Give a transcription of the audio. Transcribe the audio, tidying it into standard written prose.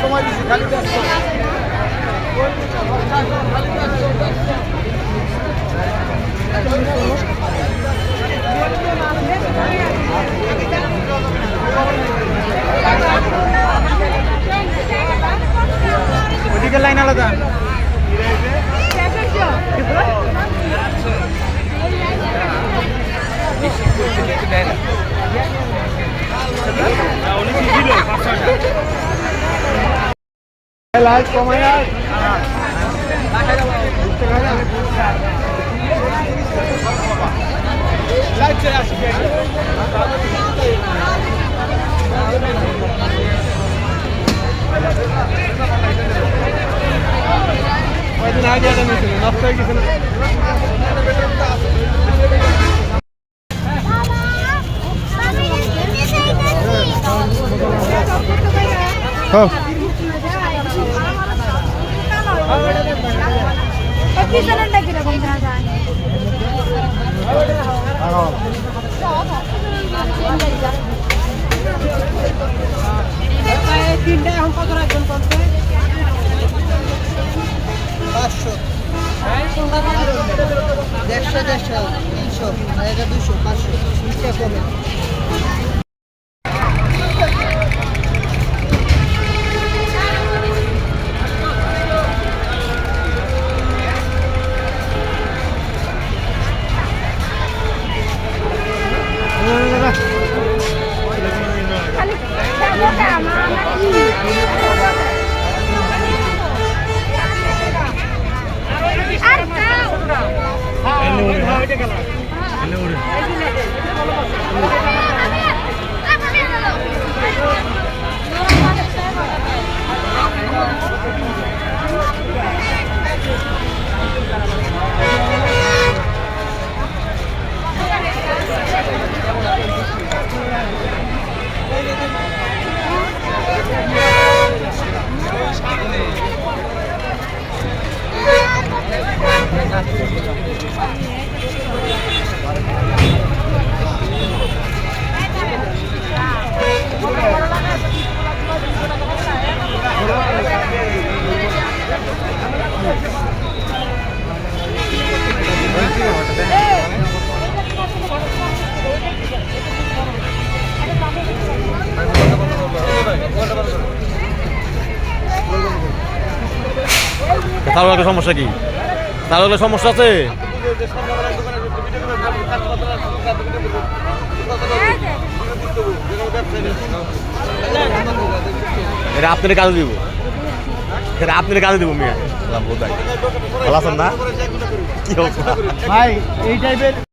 সময় দিচ্ছি খালি ওইদিকে লাইন আলাদা লাইট কমাই লাইট চলে আসি কয়দিন আগে এটা নিয়েছিল নষ্ট হয়ে গেছিল তিনটা এখন কত রাখবেন করতে 500 150 300 200 500 টাকা কমে তার একটা সমস্যা কি তার হলে সমস্যা আছে এটা আপনার কাজে দিব এটা আপনার কাজে দিব মিয়া বোধাই ভালো আছেন না কি অবস্থা ভাই এই টাইপের